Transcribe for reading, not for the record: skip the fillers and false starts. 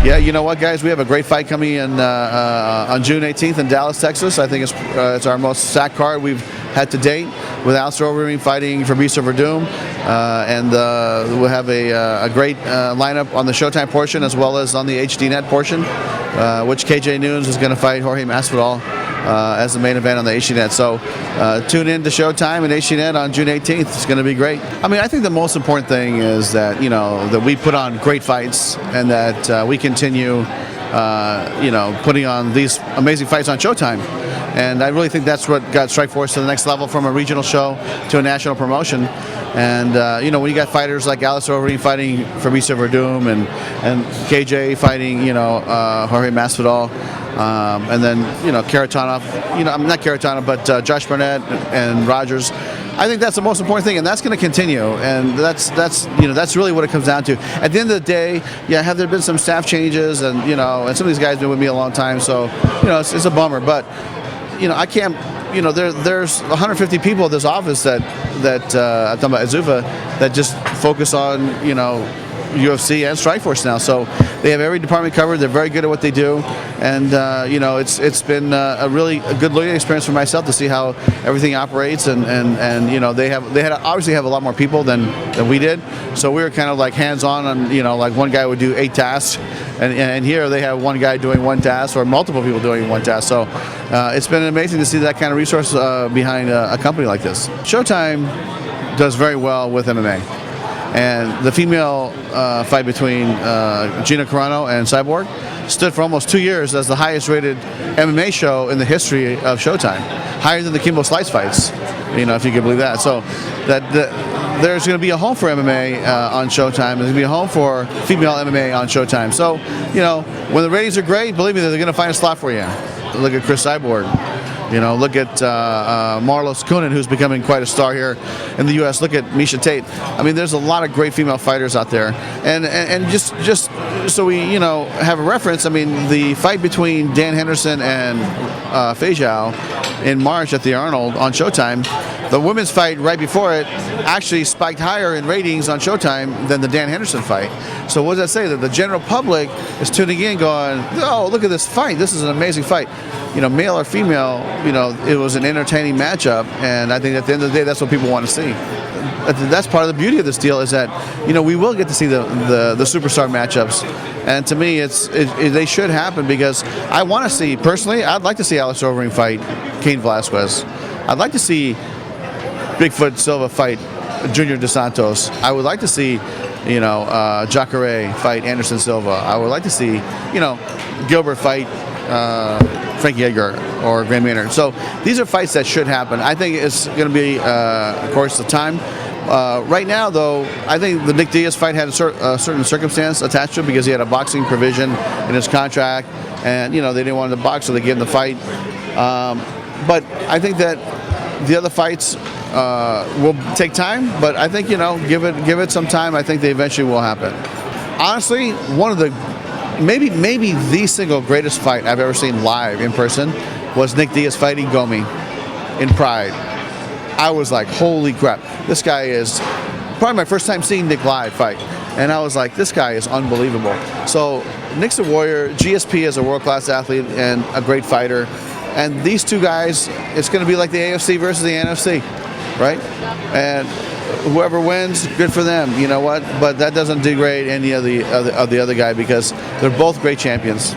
Yeah, you know what, guys? We have a great fight coming in on June 18th in Dallas, Texas. I think it's our most stacked card we've had to date, with Alistair Overeem fighting Fabricio Verdum, and we'll have a great lineup on the Showtime portion as well as on the HDNet portion, which KJ Nunes is going to fight Jorge Masvidal as the main event on the HDNet. So tune in to Showtime and HDNet on June 18th. It's going to be great. I mean, I think the most important thing is that that we put on great fights, and that we continue putting on these amazing fights on Showtime. And I really think that's what got Strikeforce to the next level, from a regional show to a national promotion. And when you got fighters like Alistair Overeem fighting Fabricio Verdum, and KJ fighting Jorge Masvidal, and then Karatanov, not Karatanov, but Josh Barnett and Rogers. I think that's the most important thing, and that's going to continue. And that's really what it comes down to. At the end of the day, yeah, have there been some staff changes, and and some of these guys have been with me a long time, so it's a bummer. But I can't. There's 150 people at this office that I'm talking about at Zuffa that just focus on UFC and Strikeforce now. So they have every department covered. They're very good at what they do, and it's been a really good learning experience for myself to see how everything operates. And they obviously have a lot more people than we did. So we were kind of like hands-on, like one guy would do 8 tasks, and here they have one guy doing 1 task, or multiple people doing 1 task. So it's been amazing to see that kind of resource behind a company like this. Showtime does very well with MMA. And the female fight between Gina Carano and Cyborg stood for almost 2 years as the highest rated MMA show in the history of Showtime, higher than the Kimbo Slice fights, if you can believe that. So there's going to be a home for MMA on Showtime. There's going to be a home for female MMA on Showtime. So when the ratings are great, believe me, they're going to find a slot for you. Look at Chris Cyborg. Look at Marlos Kunin, who's becoming quite a star here in the U.S. Look at Misha Tate. I mean, there's a lot of great female fighters out there. And just so we have a reference, I mean, the fight between Dan Henderson and Fei Zhao in March at the Arnold on Showtime, the women's fight right before it actually spiked higher in ratings on Showtime than the Dan Henderson fight. So what does that say? That the general public is tuning in going, oh, look at this fight. This is an amazing fight. Male or female, it was an entertaining matchup, and I think at the end of the day, that's what people want to see. That's part of the beauty of this deal, is that we will get to see the superstar matchups, and to me, they should happen, because I want to see, personally, I'd like to see Alistair Overeem fight Cain Velasquez. I'd like to see Bigfoot Silva fight Junior Dos Santos. I would like to see Jacare fight Anderson Silva. I would like to see Gilbert fight Frankie Edgar or Graham Maynard. So these are fights that should happen. I think it's going to be, of course, the time. Right now, though, I think the Nick Diaz fight had a certain circumstance attached to it, because he had a boxing provision in his contract, and they didn't want him to box, so they gave him the fight. But I think that the other fights will take time. But I think give it some time. I think they eventually will happen. Honestly, one of the maybe the single greatest fight I've ever seen live in person was Nick Diaz fighting Gomi in Pride. I was like, holy crap, this guy is probably my first time seeing Nick live fight, and I was like, this guy is unbelievable. So Nick's a warrior. GSP is a world-class athlete and a great fighter, and these two guys, it's going to be like the AFC versus the NFC, right? And whoever wins, good for them. You know what? But that doesn't degrade any of the other guy, because they're both great champions.